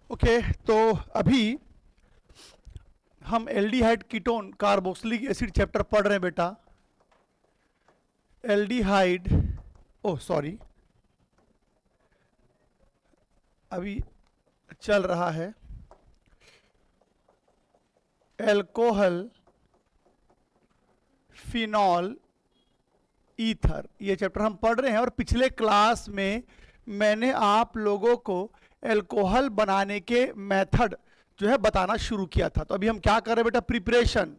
Okay तो अभी हम aldehyde ketone carboxylic acid chapter पढ़ रहे हैं बेटा। एल्डिहाइड, ओह सॉरी, अभी चल रहा है एल्कोहल फिनॉल ईथर, ये चैप्टर हम पढ़ रहे हैं। और पिछले क्लास में मैंने आप लोगों को एल्कोहल बनाने के मेथड जो है बताना शुरू किया था। तो अभी हम क्या कर रहे हैं बेटा? प्रिपरेशन।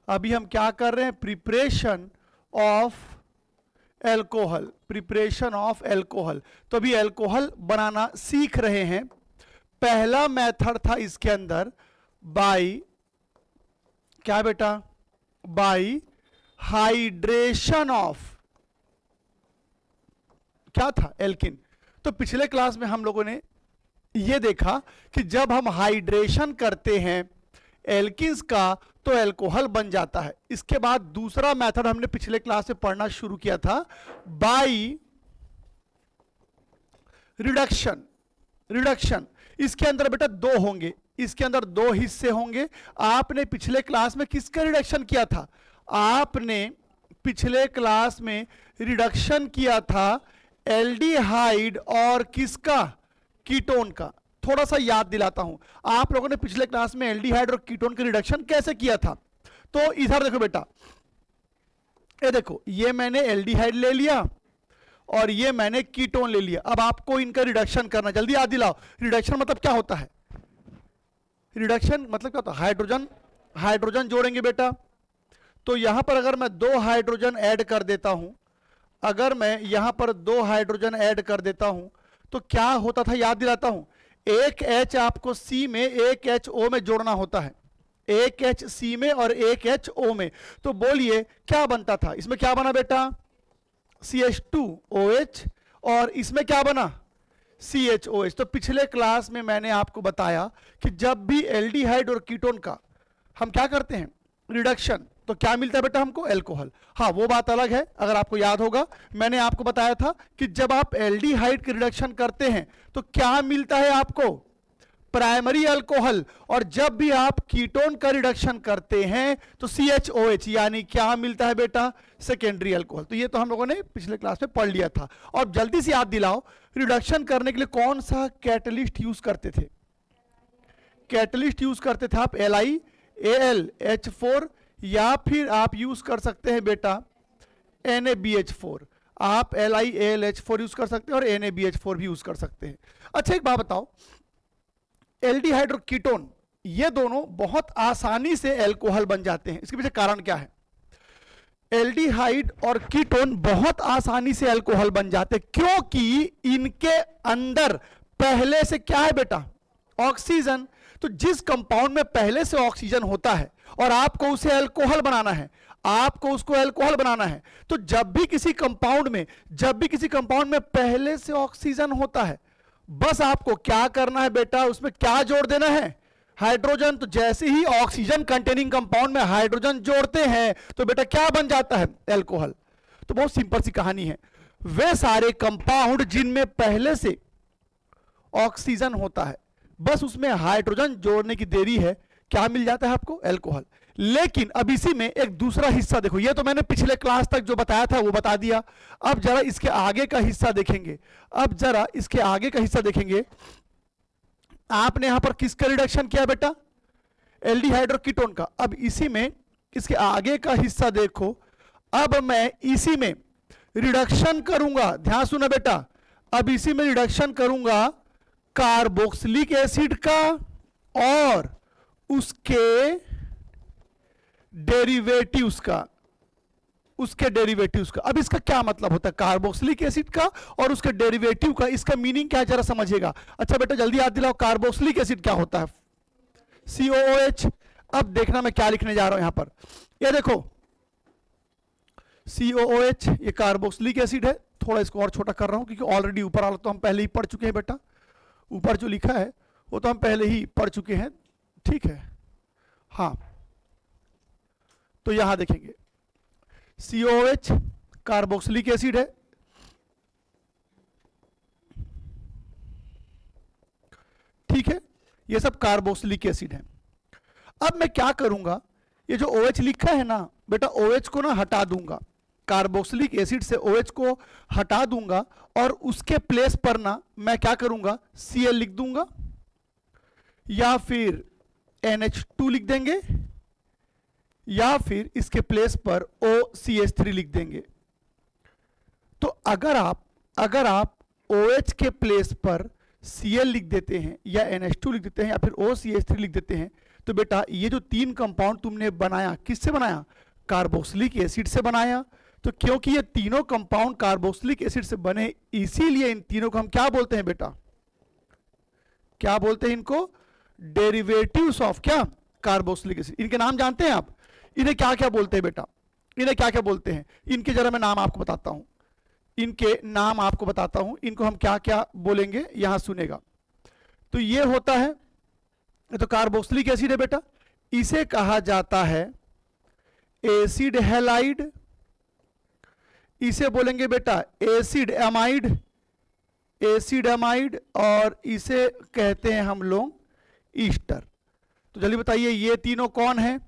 अभी हम क्या कर रहे हैं? Preparation of alcohol, preparation of alcohol. तो अभी एल्कोहल बनाना सीख रहे हैं। पहला मेथड था इसके अंदर बाय, क्या बेटा? बाय हाइड्रेशन ऑफ, क्या था? एल्किन। तो पिछले क्लास में हम लोगों ने यह देखा कि जब हम हाइड्रेशन करते हैं एल्किन्स का तो एल्कोहल बन जाता है। इसके बाद दूसरा मेथड हमने पिछले क्लास में पढ़ना शुरू किया था, बाय रिडक्शन। रिडक्शन इसके अंदर बेटा दो होंगे, इसके अंदर दो हिस्से होंगे। आपने पिछले क्लास में किसका रिडक्शन किया था? आपने पिछले क्लास में रिडक्शन किया था एल्डिहाइड और किसका? कीटोन का। थोड़ा सा याद दिलाता हूं, आप लोगों ने पिछले क्लास में एल्डिहाइड और कीटोन का रिडक्शन कैसे किया था। तो इधर देखो बेटा, ये देखो, ये मैंने एल्डिहाइड ले लिया और ये मैंने कीटोन ले लिया। अब आपको इनका रिडक्शन करना, जल्दी याद दिलाओ। रिडक्शन मतलब क्या होता है? रिडक्शन मतलब क्या होता है? हाइड्रोजन, हाइड्रोजन जोड़ेंगे बेटा। तो यहां पर अगर मैं दो हाइड्रोजन ऐड कर देता हूं, अगर मैं यहां पर दो हाइड्रोजन ऐड कर देता हूं तो क्या होता था? याद दिलाता हूं, एक H आपको C में, एक H O में जोड़ना होता है। एक H C में और एक H O में। तो बोलिए क्या बनता था? इसमें क्या बना बेटा? CH2OH। और इसमें क्या बना? CHOH। तो पिछले क्लास में मैंने आपको बताया कि जब भी एल्डिहाइड और कीटोन का हम क्या करते हैं? रिडक्शन, तो क्या मिलता है बेटा हमको? एल्कोहल। हाँ, वो बात अलग है। अगर आपको याद होगा, मैंने आपको बताया था कि जब आप एल्डिहाइड की रिडक्शन करते हैं तो क्या मिलता है आपको? Primary alcohol. और जब भी आप कीटोन का रिडक्शन करते हैं तो CHOH, यानी क्या मिलता है बेटा? Secondary alcohol. तो ये तो हम लोगों ने पिछले क्लास में पढ़ लिया था। और जल्दी से याद दिलाओ, रिडक्शन करने के लिए कौन सा कैटलिस्ट यूज करते थे? कैटलिस्ट यूज करते थे आप LiAlH4, या फिर आप यूज कर सकते हैं बेटा NaBH4। आप LiAlH4 यूज कर सकते हैं और NaBH4 भी यूज कर सकते हैं। अच्छा एक बात बताओ, एल्डिहाइड और कीटोन ये दोनों बहुत आसानी से एल्कोहल बन जाते हैं, इसके पीछे कारण क्या है? एल्डिहाइड और कीटोन बहुत आसानी से एल्कोहल बन जाते हैं क्योंकि इनके अंदर पहले से क्या है बेटा? ऑक्सीजन। तो जिस कंपाउंड में पहले से ऑक्सीजन होता है और आपको उसे अल्कोहल बनाना है, आपको उसको अल्कोहल बनाना है, तो जब भी किसी कंपाउंड में पहले से ऑक्सीजन होता है, बस आपको क्या करना है बेटा? उसमें क्या जोड़ देना है? हाइड्रोजन। तो जैसे ही ऑक्सीजन कंटेनिंग कंपाउंड में हाइड्रोजन जोड़ते हैं तो बेटा क्या बन जाता है? एल्कोहल। तो बहुत सिंपल सी कहानी है। वे सारे कंपाउंड जिनमें पहले से ऑक्सीजन होता है, बस उसमें हाइड्रोजन जोड़ने की देरी है, क्या मिल जाता है आपको? एल्कोहल। लेकिन अब इसी में एक दूसरा हिस्सा देखो, ये तो मैंने पिछले क्लास तक जो बताया था वो बता दिया। अब जरा इसके आगे का हिस्सा देखेंगे। अब जरा इसके आगे का हिस्सा देखेंगे। आपने यहां पर किसका रिडक्शन किया बेटा? एल्डिहाइड और कीटोन का। अब इसी में इसके आगे का हिस्सा देखो। अब मैं इसी में रिडक्शन करूंगा, ध्यान सुना बेटा, अब इसी में रिडक्शन करूंगा कार्बोक्सिलिक एसिड का और उसके डेरिवेटिव्स का, अब इसका क्या मतलब होता है? कार्बोक्सिलिक एसिड का और उसके डेरिवेटिव का, इसका मीनिंग क्या है जरा समझिएगा। अच्छा बेटा जल्दी याद दिलाओ, कार्बोक्सिलिक एसिड क्या होता है? COOH। अब देखना मैं क्या लिखने जा रहा हूं यहां पर, ये देखो COOH, ये कार्बोक्सिलिक एसिड है। थोड़ा इसको और छोटा कर रहा हूं क्योंकि ऑलरेडी ऊपर वाला तो हम पहले ही पढ़ चुके हैं बेटा, ऊपर जो लिखा है वो तो हम पहले ही पढ़ चुके हैं, ठीक है। हाँ, तो यहां देखेंगे COOH कार्बोक्सिलिक एसिड है, ये सब कार्बोक्सिलिक एसिड है। अब मैं क्या करूंगा, ये जो OH लिखा है ना बेटा, OH को ना हटा दूंगा, कार्बोक्सिलिक एसिड से OH को हटा दूंगा और उसके प्लेस पर ना मैं क्या करूंगा, Cl लिख दूंगा या फिर NH2 लिख देंगे या फिर इसके प्लेस पर OCH3 लिख देंगे। तो अगर आप OH के प्लेस पर Cl लिख देते हैं या NH2 लिख देते हैं या फिर OCH3 लिख देते हैं, तो बेटा ये जो तीन कंपाउंड तुमने बनाया, किससे बनाया, कार्बोक्सिलिक एसिड से बनाया। तो क्योंकि ये तीनों कंपाउंड कार्बोक्सिलिक एसिड से बने, इसीलिए इन तीनों को हम क्या बोलते हैं बेटा, क्या बोलते हैं इनको, डेरिवेटिव्स ऑफ क्या, कार्बोक्सिलिक एसिड। इनके नाम जानते हैं आप, इन्हें क्या क्या बोलते हैं बेटा, इन्हें क्या क्या बोलते हैं, इनके जरा मैं नाम आपको बताता हूं, इनके नाम आपको बताता हूं, इनको हम क्या क्या बोलेंगे यहां सुनेगा। तो ये होता है, ये तो कार्बोक्सिलिक एसिड है बेटा, इसे कहा जाता है एसिड हैलाइड, इसे बोलेंगे बेटा एसिड एमाइड, एसिड एमाइड, और इसे कहते हैं हम लोग ईस्टर। तो जल्दी बताइए ये तीनों कौन है,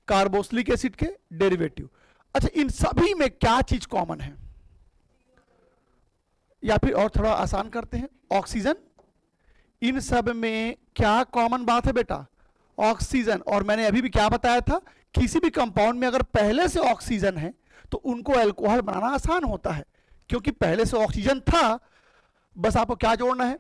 कार्बोक्सिलिक एसिड के डेरिवेटिव। अच्छा, इन सभी में क्या चीज कॉमन है, या फिर और थोड़ा आसान करते हैं, ऑक्सीजन। इन सब में क्या कॉमन बात है बेटा, ऑक्सीजन। और मैंने अभी भी क्या बताया था, किसी भी कंपाउंड में अगर पहले से ऑक्सीजन है तो उनको अल्कोहल बनाना आसान होता है, क्योंकि पहले से ऑक्सीजन था, बस आपको क्या जोड़ना है,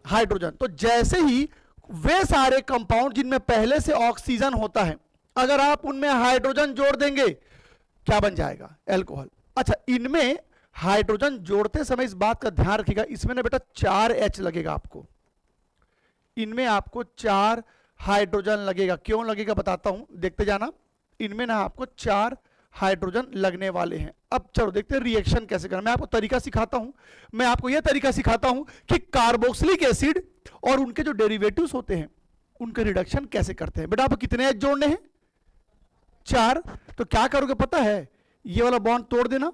हाइड्रोजन। तो जैसे ही वे सारे कंपाउंड जिनमें पहले से ऑक्सीजन होता है, अगर आप उनमें हाइड्रोजन जोड़ देंगे, क्या बन जाएगा, अल्कोहल। अच्छा, इनमें हाइड्रोजन जोड़ते समय इस बात का ध्यान रखिएगा, इसमें ना बेटा 4 H लगेगा आपको, इनमें आपको 4 हाइड्रोजन लगेगा। क्यों लगेगा बताता हूं, देखते जाना। इनमें ना आपको 4 हाइड्रोजन लगने वाले हैं। अब चलो देखते हैं रिएक्शन कैसे करना। मैं आपको तरीका सिखाता हूं, मैं आपको यह तरीका सिखाता हूं कि कार्बोक्सिलिक एसिड और उनके जो डेरिवेटिव्स होते हैं उनका रिडक्शन कैसे करते हैं। बेटा आपको कितने H जोड़ने हैं, 4। तो क्या करोगे पता है, ये वाला बॉन्ड तोड़ देना,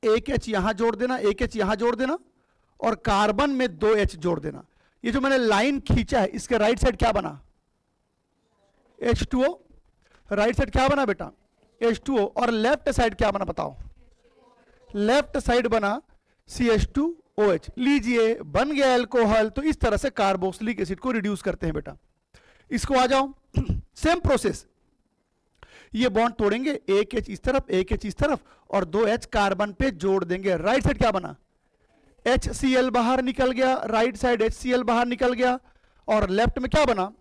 एक H यहां जोड़ देना, एक H यहां जोड़ देना, और कार्बन में 2 H जोड़ देना। ये जो मैंने लाइन खींचा है, इसके राइट साइड क्या बना, H2O। राइट साइड क्या बना बेटा, H2O। और लेफ्ट साइड क्या बना बताओ, लेफ्ट साइड बना CH2OH। लीजिए बन गया अल्कोहल। तो इस तरह से कार्बोक्सिलिक एसिड को रिड्यूस करते हैं बेटा। इसको आ जाओ, सेम प्रोसेस, ये बॉन्ड तोड़ेंगे, एक H इस तरफ, एक H इस तरफ, और 2 H कार्बन पे जोड़ देंगे। राइट साइड क्या बना, HCl बाहर निकल गया, राइट साइड HCl बाहर निकल गया, और लेफ्ट में क्या बना,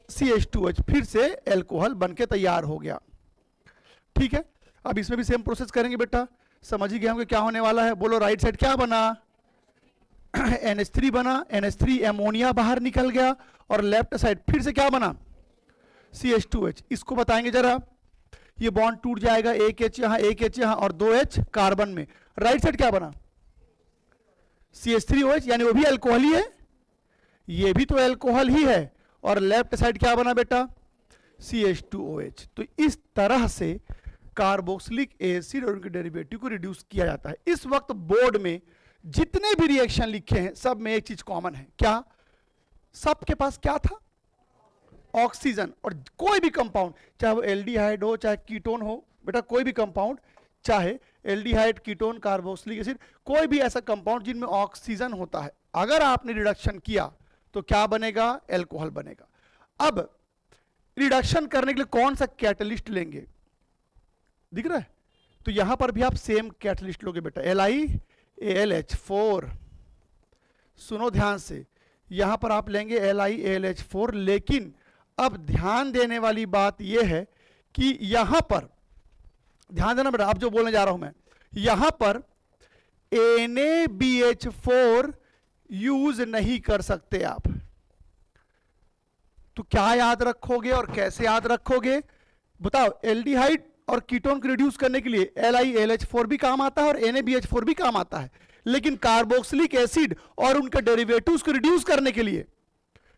CH2H। फिर से अल्कोहल बनके तैयार हो गया। ठीक है, अब इसमें भी सेम प्रोसेस करेंगे बेटा, समझ ही गए होंगे क्या होने वाला है। बोलो राइट साइड क्या बना, NH3 बना, NH3 एमोनिया बाहर निकल गया, और लेफ्ट साइड फिर से क्या बना, CH2H। इसको बताएंगे जरा, ये बॉन्ड टूट जाएगा, एक H यहां, एक H यहां, और 2 H कार्बन में। राइट साइड क्या बना, CH3OH, यानी वो भी अल्कोहल ही है, ये भी तो अल्कोहल ही है। और लेफ्ट साइड क्या बना बेटा, CH2OH। तो इस तरह से कार्बोक्सिलिक एसिड और उनके डेरिवेटिव को रिड्यूस किया जाता है। इस वक्त बोर्ड में जितने भी रिएक्शन लिखे हैं सब में एक चीज कॉमन है, क्या, सबके पास क्या था, ऑक्सीजन। और कोई भी कंपाउंड, चाहे वो एल्डिहाइड हो चाहे कीटोन हो बेटा, कोई भी कंपाउंड, चाहे एल्डिहाइड, कीटोन, कार्बोक्सिलिक एसिड, कोई भी ऐसा कंपाउंड जिनमें ऑक्सीजन होता है, अगर आपने रिडक्शन किया तो क्या बनेगा, अल्कोहल बनेगा। अब रिडक्शन करने के लिए कौन सा कैटलिस्ट लेंगे, दिख रहा है, तो यहां पर भी आप सेम कैटलिस्ट लोगे बेटा, LiAlH4। सुनो ध्यान से, यहां पर आप लेंगे LiAlH4, लेकिन अब ध्यान देने वाली बात यह है कि यहां पर ध्यान देना बेटा, आप जो बोलने जा रहा हूं मैं, यहां पर NaBH4 यूज नहीं कर सकते आप। तो क्या याद रखोगे और कैसे याद रखोगे बताओ, एल्डिहाइड और कीटोन को रिड्यूस करने के लिए LiAlH4 भी काम आता है और NaBH4 भी काम आता है, लेकिन कार्बोक्सिलिक एसिड और उनके डेरिवेटिव्स को रिड्यूस करने के लिए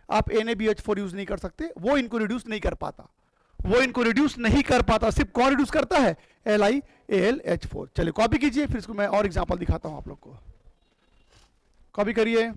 आप NaBH4 यूज नहीं कर सकते, वो इनको रिड्यूस नहीं कर पाता, वो इनको रिड्यूस नहीं कर पाता। सिर्फ कौन रिड्यूस करता है, LiAlH4। चलिए कॉपी कीजिए, फिर इसको मैं और एग्जांपल दिखाता हूं आप लोग को। कॉपी करिए,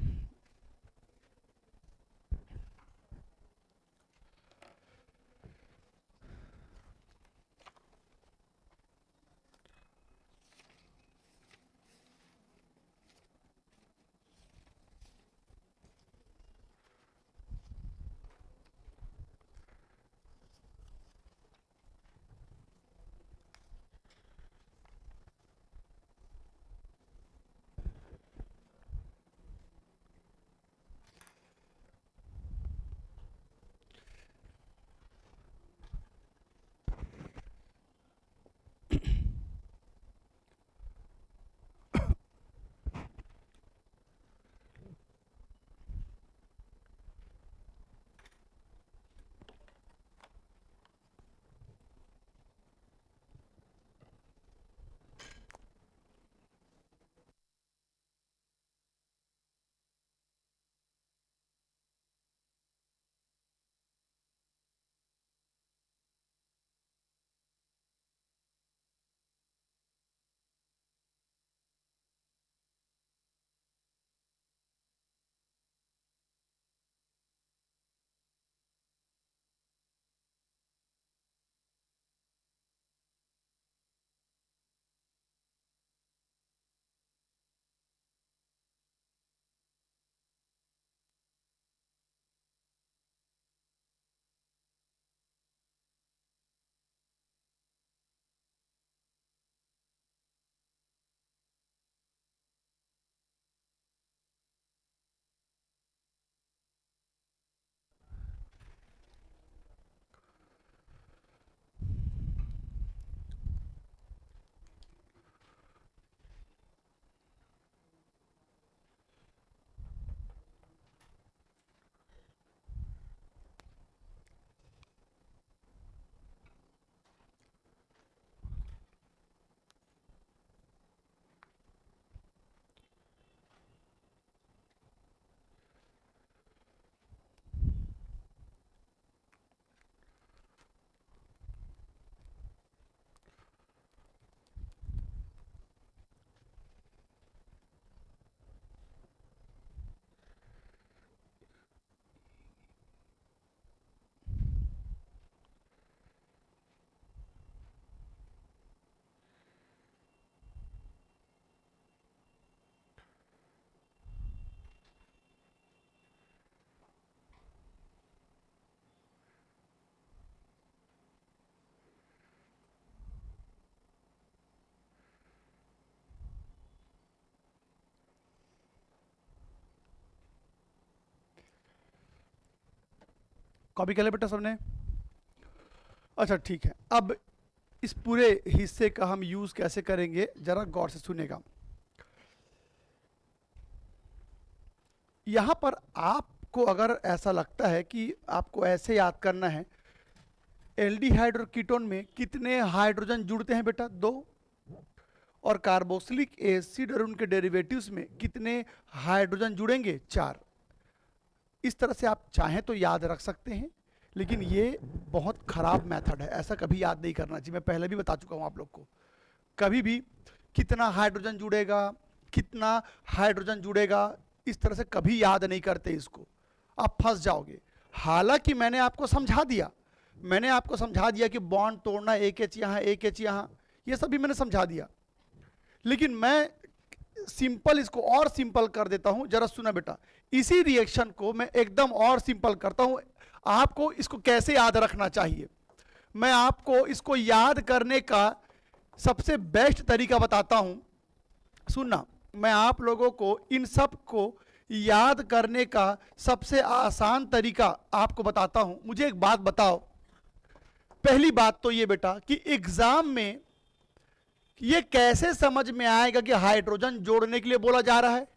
कॉपी कर ले बेटा सबने? अच्छा ठीक है, अब इस पूरे हिस्से का हम यूज कैसे करेंगे जरा गौर से सुनेगा। यहां पर आपको अगर ऐसा लगता है कि आपको ऐसे याद करना है, एल्डिहाइड और कीटोन में कितने हाइड्रोजन जुड़ते हैं बेटा? 2। और कार्बोक्सिलिक एसिड और उनके डेरिवेटिव्स में कितने हाइड्रोजन जुड़ेंगे? 4। इस तरह से आप चाहें तो याद रख सकते हैं, लेकिन ये बहुत खराब मेथड है, ऐसा कभी याद नहीं करना चाहिए। मैं पहले भी बता चुका हूं आप लोग को, कभी भी कितना हाइड्रोजन जुड़ेगा, कितना हाइड्रोजन जुड़ेगा, इस तरह से कभी याद नहीं करते, इसको आप फंस जाओगे। हालांकि मैंने आपको समझा दिया कि बॉन्ड तोड़ना, एक एच यहाँ एक एच यहाँ, ये सब भी मैंने समझा दिया, लेकिन मैं सिंपल इसको और सिंपल कर देता हूं। जरा सुना बेटा, इसी रिएक्शन को मैं एकदम और सिंपल करता हूं। आपको इसको कैसे याद रखना चाहिए, मैं आपको इसको याद करने का सबसे बेस्ट तरीका बताता हूं। सुनना, मैं आप लोगों को इन सब को याद करने का सबसे आसान तरीका आपको बताता हूं। मुझे एक बात बताओ, पहली बात तो ये बेटा कि एग्जाम में ये कैसे समझ में आएगा कि हाइड्रोजन जोड़ने के लिए बोला जा रहा है,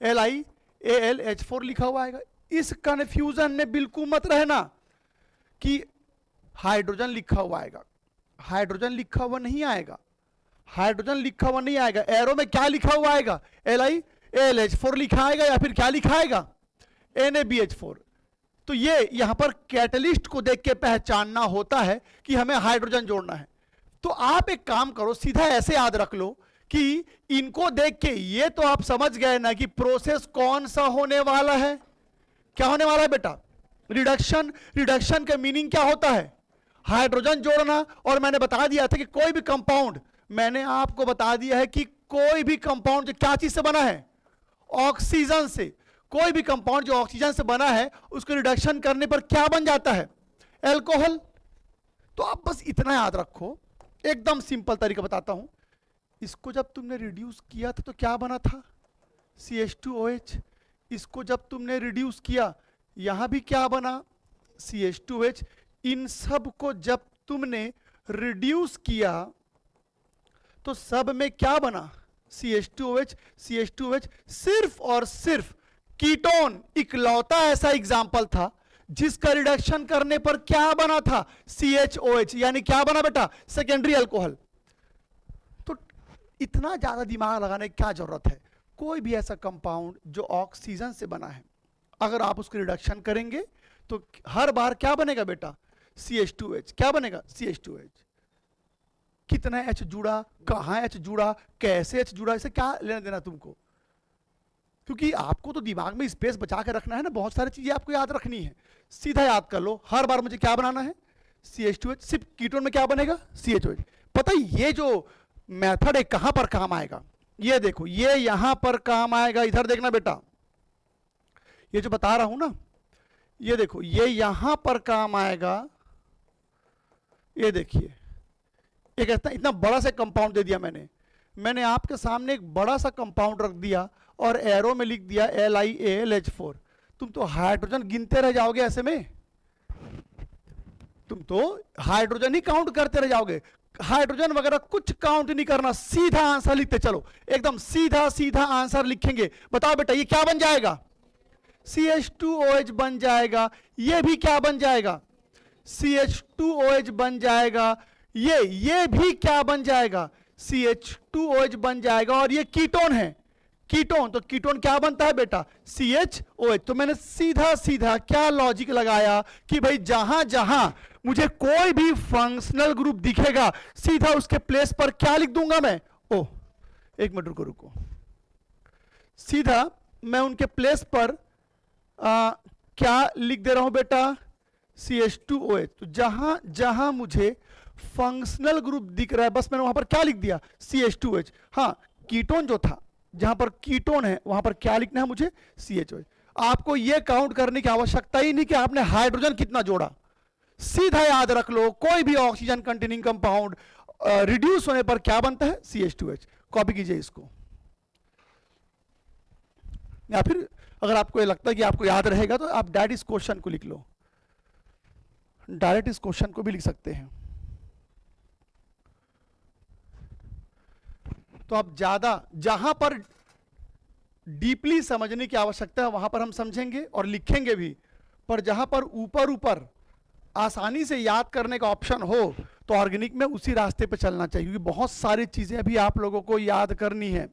LiAlH4 लिखा हुआ आएगा। इस कंफ्यूजन में बिल्कुल मत रहना कि हाइड्रोजन लिखा हुआ आएगा। हाइड्रोजन लिखा हुआ नहीं आएगा, हाइड्रोजन लिखा हुआ नहीं आएगा। एरो में क्या लिखा हुआ आएगा? LiAlH4 लिखा आएगा, या फिर क्या लिखा आएगा? NaBH4। तो ये यहां पर कैटलिस्ट को देख के पहचानना होता है कि हमें हाइड्रोजन जोड़ना है। तो आप एक काम करो, सीधा ऐसे याद रख लो कि इनको देख के ये तो आप समझ गए ना कि प्रोसेस कौन सा होने वाला है। क्या होने वाला है बेटा? रिडक्शन। रिडक्शन का मीनिंग क्या होता है? हाइड्रोजन जोड़ना। और मैंने बता दिया था कि कोई भी कंपाउंड, मैंने आपको बता दिया है कि कोई भी कंपाउंड जो क्या चीज से बना है? ऑक्सीजन से। कोई भी कंपाउंड जो ऑक्सीजन से बना है उसको रिडक्शन करने पर क्या बन जाता है? एल्कोहल। तो आप बस इतना याद रखो, एकदम सिंपल तरीका बताता हूं। इसको जब तुमने रिड्यूस किया था तो क्या बना था? CH2OH। इसको जब तुमने रिड्यूस किया, यहां भी क्या बना? CH2OH। इन सब को जब तुमने रिड्यूस किया तो सब में क्या बना? CH2OH। CH2OH सिर्फ और सिर्फ कीटोन इकलौता ऐसा एग्जाम्पल था जिसका रिडक्शन करने पर क्या बना था? CHOH। यानी क्या बना बेटा? Secondary alcohol. तो इतना ज्यादा दिमाग लगाने की क्या जरूरत है? कोई भी ऐसा कंपाउंड जो ऑक्सीजन से बना है, अगर आप उसको रिडक्शन करेंगे तो हर बार क्या बनेगा बेटा? CH2H। क्या बनेगा? CH2H। कितना H जुड़ा, कहां H जुड़ा, कैसे H जुड़ा, इसे क्या लेना देना तुमको? क्योंकि आपको तो दिमाग में स्पेस बचा के रखना है ना, बहुत सारी चीजें आपको याद रखनी है। सीधा याद कर लो, हर बार मुझे क्या बनाना है? CH2H। सिर्फ कीटोन में क्या बनेगा? CHOH। पता है ये जो मेथड है कहां पर काम आएगा? ये देखो, ये यहां पर काम आएगा। इधर देखना बेटा, ये जो बता रहा हूं ना, ये देखो, ये यहां पर काम आएगा। ये देखिए, एक इतना बड़ा सा कंपाउंड दे दिया मैंने आपके सामने एक बड़ा सा कंपाउंड रख दिया और एरो में लिख दिया LiAlH4। तुम तो हाइड्रोजन गिनते रह जाओगे, ऐसे में तुम तो हाइड्रोजन ही काउंट करते रह जाओगे। हाइड्रोजन वगैरह कुछ काउंट नहीं करना, सीधा आंसर लिखते चलो, एकदम सीधा सीधा आंसर लिखेंगे। बताओ बेटा ये क्या बन जाएगा? CH2OH बन जाएगा। ये भी क्या बन जाएगा? CH2OH बन जाएगा। ये भी क्या बन जाएगा? CH2OH बन जाएगा। और ये कीटोन है, कीटोन, तो कीटोन क्या बनता है बेटा? CHOH। तो मैंने सीधा सीधा क्या लॉजिक लगाया कि भाई जहां जहां मुझे कोई भी फंक्शनल ग्रुप दिखेगा, सीधा उसके प्लेस पर क्या लिख दूंगा मैं? ओ एक मिनट रुको, सीधा मैं उनके प्लेस पर क्या लिख दे रहा हूं बेटा? CH2OH। तो जहां जहां मुझे फंक्शनल ग्रुप दिख रहा है, बस मैंने वहां पर क्या लिख दिया? CH2OH। हाँ, कीटोन जो था, जहां पर कीटोन है वहां पर क्या लिखना है मुझे? CHOH। आपको यह काउंट करने की आवश्यकता ही नहीं कि आपने हाइड्रोजन कितना जोड़ा। सीधा याद रख लो, कोई भी ऑक्सीजन कंटेनिंग कंपाउंड रिड्यूस होने पर क्या बनता है? CH2H। कॉपी कीजिए इसको, या फिर अगर आपको ये लगता है कि आपको याद रहेगा तो आप डायरेक्ट इस क्वेश्चन को लिख लो। डायरेक्ट इस क्वेश्चन को भी लिख सकते हैं। तो अब ज्यादा जहां पर डीपली समझने की आवश्यकता है वहां पर हम समझेंगे और लिखेंगे भी, पर जहां पर ऊपर ऊपर आसानी से याद करने का ऑप्शन हो तो ऑर्गेनिक में उसी रास्ते पे चलना चाहिए, क्योंकि बहुत सारी चीजें अभी आप लोगों को याद करनी है।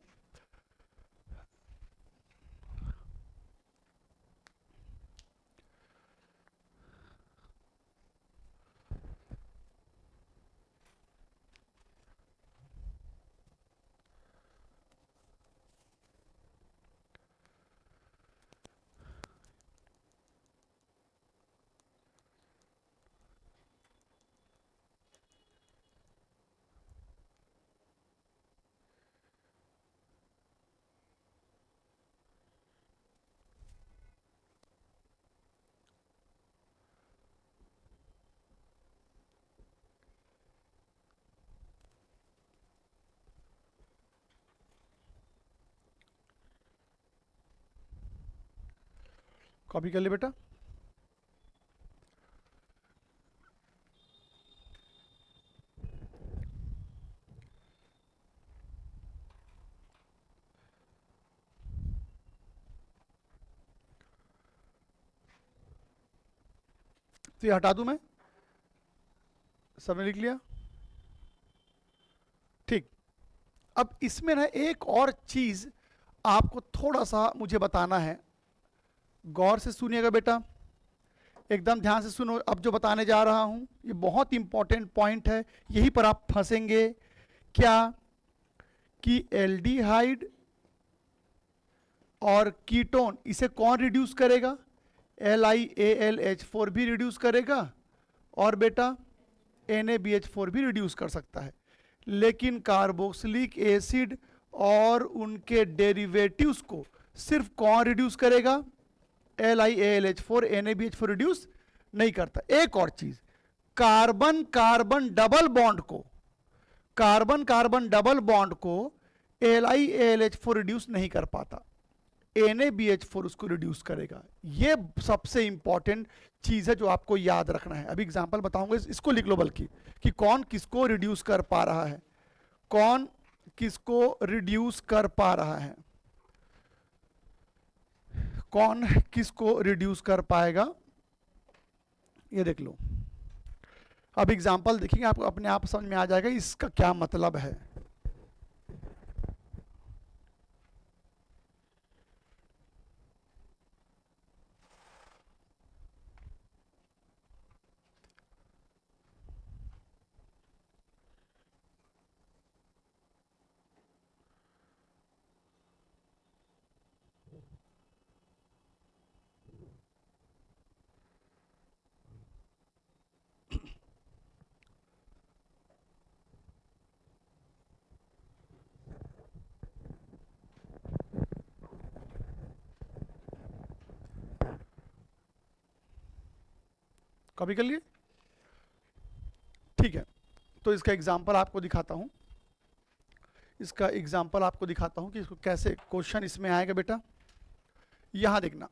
कॉपी कर ले बेटा। तो ये हटा दूं मैं, सबने लिख लिया? ठीक। अब इसमें ना एक और चीज आपको थोड़ा सा मुझे बताना है, गौर से सुनिएगा बेटा, एकदम ध्यान से सुनो। अब जो बताने जा रहा हूं ये बहुत इंपॉर्टेंट पॉइंट है, यहीं पर आप फंसेंगे। क्या कि एल्डिहाइड और कीटोन, इसे कौन रिड्यूस करेगा? LiAlH4 भी रिड्यूस करेगा और बेटा NaBH4 भी रिड्यूस कर सकता है, लेकिन कार्बोक्सिलिक एसिड और उनके डेरिवेटिव्स को सिर्फ कौन रिड्यूस करेगा? LiAlH4, NaBH4 रिड्यूस नहीं करता। एक और चीज, कार्बन कार्बन डबल बॉन्ड को, कार्बन कार्बन डबल बॉन्ड को LiAlH4 रिड्यूस नहीं कर पाता, NaBH4 उसको रिड्यूस करेगा। ये सबसे इंपॉर्टेंट चीज है जो आपको याद रखना है। अभी एग्जांपल बताऊंगा, इसको लिख लो बल्कि, कि कौन किसको रिड्यूस कर पा रहा है, कौन किसको रिड्यूस कर पा रहा है, कौन किसको रिड्यूस कर पाएगा, ये देख लो। अब एग्जांपल देखेंगे, आपको अपने आप समझ में आ जाएगा इसका क्या मतलब है। कॉपी कर लिए? ठीक है, तो इसका एग्जांपल आपको दिखाता हूं, इसका एग्जांपल आपको दिखाता हूं कि इसको कैसे क्वेश्चन इसमें आएगा बेटा। यहां देखना,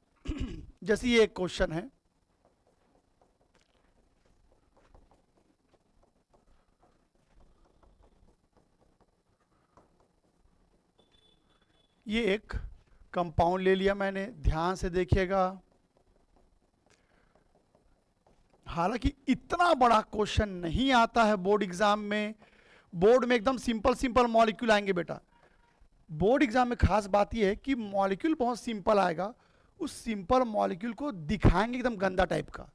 जैसे ये एक क्वेश्चन है, ये एक कंपाउंड ले लिया मैंने, ध्यान से देखिएगा। हालांकि इतना बड़ा क्वेश्चन नहीं आता है बोर्ड एग्जाम में, बोर्ड में एकदम सिंपल सिंपल मॉलिक्यूल आएंगे बेटा। बोर्ड एग्जाम में खास बात यह है कि मॉलिक्यूल बहुत सिंपल आएगा, उस सिंपल मॉलिक्यूल को दिखाएंगे एकदम गंदा टाइप का,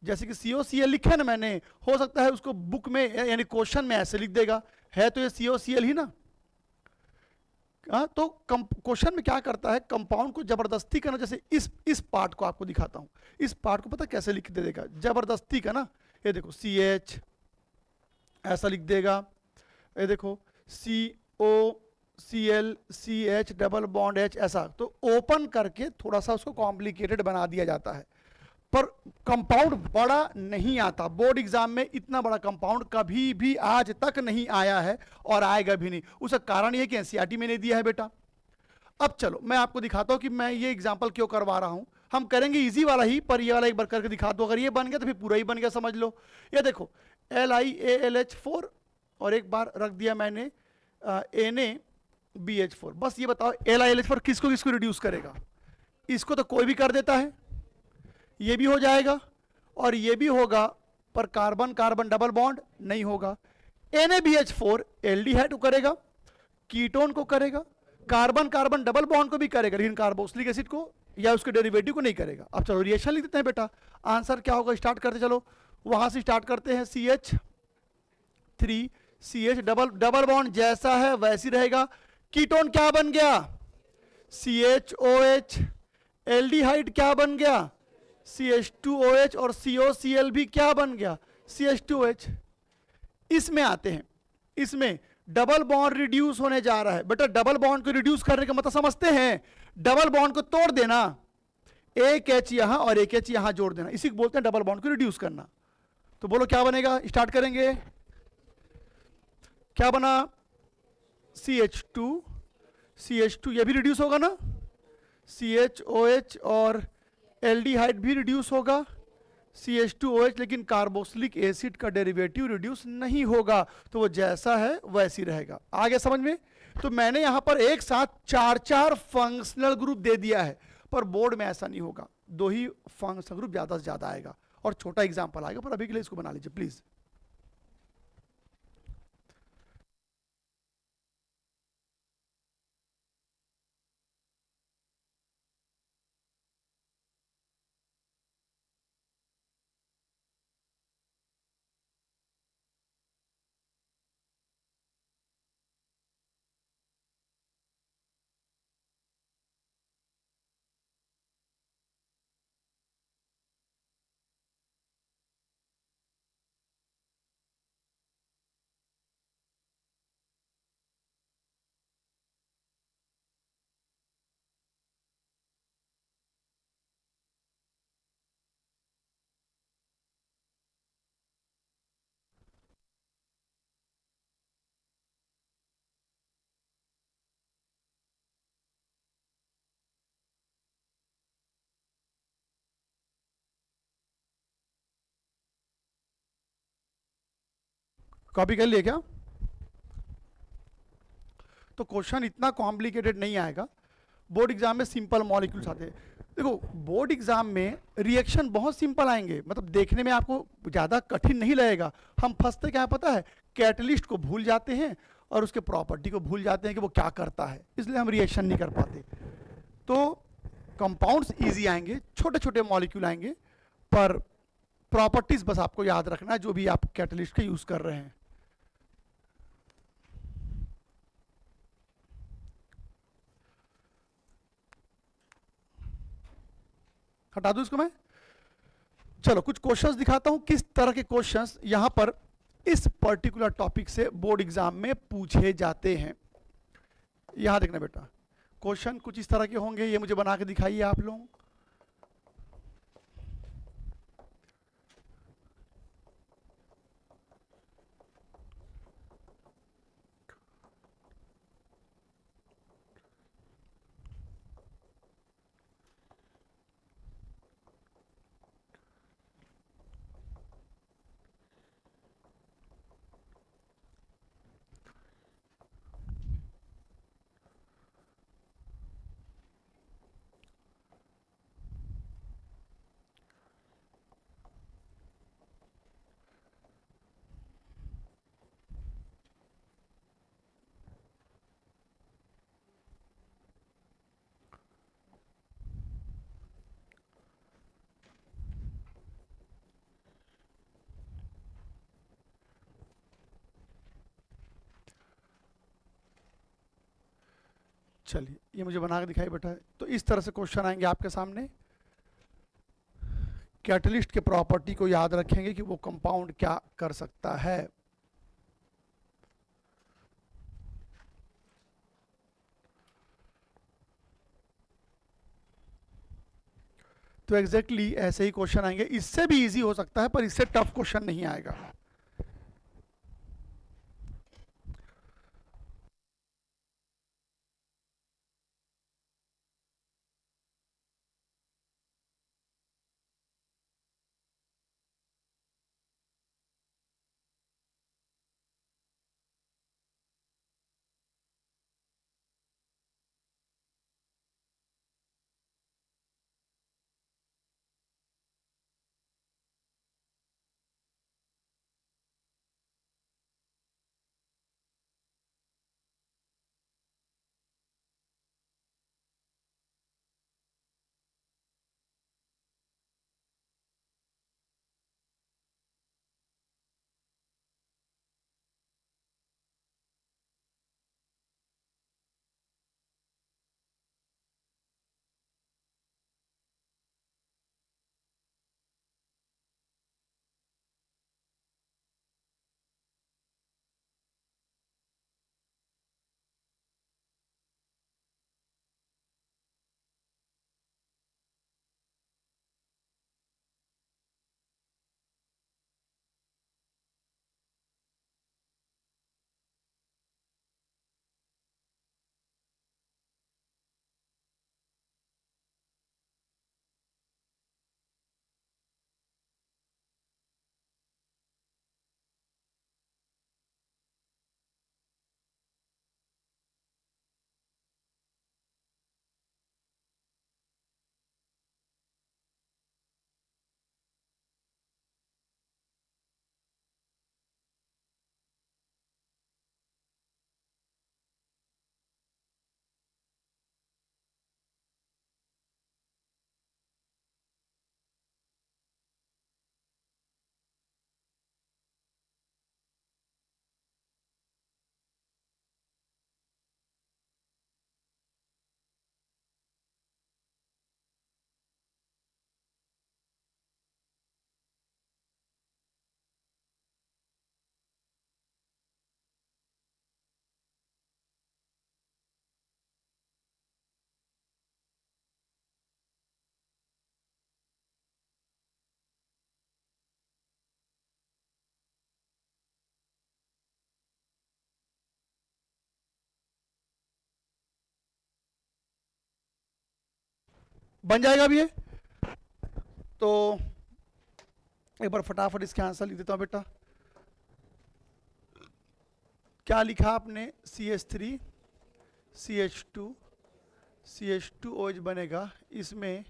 जैसे कि COCl लिखा है ना मैंने, हो सकता है उसको बुक में यानी क्वेश्चन में ऐसे लिख देगा, है तो ये COCl ही ना। तो क्वेश्चन में क्या करता है, कंपाउंड को जबरदस्ती करना, जैसे इस पार्ट को आपको दिखाता हूं, इस पार्ट को पता कैसे लिख दे देगा, जबरदस्ती का ना। ये देखो CH ऐसा लिख देगा, ये देखो COCl CH double bond H ऐसा, तो ओपन करके थोड़ा सा उसको कॉम्प्लिकेटेड बना दिया जाता है, पर कंपाउंड बड़ा नहीं आता। बोर्ड एग्जाम में इतना बड़ा कंपाउंड कभी भी आज तक नहीं आया है और आएगा भी नहीं। उसका कारण यह कि एनसीईआरटी में नहीं दिया है बेटा। अब चलो मैं आपको दिखाता हूं कि मैं ये एग्जांपल क्यों करवा रहा हूं। हम करेंगे इजी वाला ही, पर ये वाला एक बार करके दिखा दो। अगर ये बन गया तो फिर पूरा ही बन गया, समझ लो। ये देखो LiAlH4 और एक बार रख दिया मैंने NaBH4। बस ये बताओ LiLH4 किसको किसको रिड्यूस करेगा? इसको तो कोई भी कर देता है, ये भी हो जाएगा और ये भी होगा, पर कार्बन कार्बन डबल बॉन्ड नहीं होगा। NaBH4 एल्डिहाइड को करेगा, कीटोन को करेगा, कार्बन कार्बन डबल बॉन्ड को भी करेगा, लेकिन कार्बोक्सिलिक एसिड को या उसके डेरिवेटिव को नहीं करेगा। अब चलो रिएक्शन लिख देते हैं बेटा। आंसर क्या होगा, स्टार्ट करते चलो, वहां से स्टार्ट करते हैं। CH3CH डबल बॉन्ड जैसा है वैसी रहेगा। कीटोन क्या बन गया? CHOH। एल्डिहाइड क्या बन गया? CH2OH। और COCl भी क्या बन गया? CH2OH। इसमें आते हैं, इसमें डबल बॉन्ड रिड्यूस होने जा रहा है। बेटा डबल बॉन्ड को रिड्यूस करने का मतलब समझते हैं? डबल बॉन्ड को तोड़ देना, एक H यहां और एक H यहां जोड़ देना, इसी को बोलते हैं डबल बॉन्ड को रिड्यूस करना। तो बोलो क्या बनेगा, स्टार्ट करेंगे। क्या बना? CH2 ये भी रिड्यूस होगा ना, CHOH और एल्डिहाइड भी रिड्यूस होगा, CH2OH, लेकिन कार्बोक्सिलिक एसिड का डेरिवेटिव रिड्यूस नहीं होगा, तो वो जैसा है वैसी रहेगा। आगे समझ में? तो मैंने यहां पर एक साथ चार चार फंक्शनल ग्रुप दे दिया है, पर बोर्ड में ऐसा नहीं होगा, दो ही फंक्शनल ग्रुप ज्यादा से ज्यादा आएगा और छोटा एग्जांपल आएगा, पर अभी के लिए इसको बना लीजिए प्लीज। कॉपी कर लिए क्या? तो क्वेश्चन इतना कॉम्प्लिकेटेड नहीं आएगा, बोर्ड एग्जाम में सिंपल मॉलिक्यूल्स आते हैं। देखो बोर्ड एग्जाम में रिएक्शन बहुत सिंपल आएंगे, मतलब देखने में आपको ज़्यादा कठिन नहीं लगेगा। हम फंसते क्या है पता है? कैटलिस्ट को भूल जाते हैं और उसके प्रॉपर्टी को भूल जाते हैं कि वो क्या करता है, इसलिए हम रिएक्शन नहीं कर पाते। तो कंपाउंड्स इजी आएंगे, छोटे छोटे मॉलिक्यूल आएंगे, पर प्रॉपर्टीज बस आपको याद रखना है जो भी आप कैटलिस्ट का यूज कर रहे हैं। हटा दूं इसको मैं। चलो कुछ क्वेश्चंस दिखाता हूं, किस तरह के क्वेश्चंस यहां पर इस पर्टिकुलर टॉपिक से बोर्ड एग्जाम में पूछे जाते हैं। यहां देखना बेटा, क्वेश्चन कुछ इस तरह के होंगे, ये मुझे बना के दिखाइए आप लोग। चलिए ये मुझे बना के दिखाई बेटा। तो इस तरह से क्वेश्चन आएंगे आपके सामने, कैटलिस्ट के प्रॉपर्टी को याद रखेंगे कि वो कंपाउंड क्या कर सकता है। तो एग्जैक्टली ऐसे ही क्वेश्चन आएंगे, इससे भी इजी हो सकता है पर इससे टफ क्वेश्चन नहीं आएगा। बन जाएगा अभी ये। तो एक बार फटाफट इसके आंसर लिख देता हूं बेटा। क्या लिखा आपने? CH3 CH2 CH2OH बनेगा, इसमें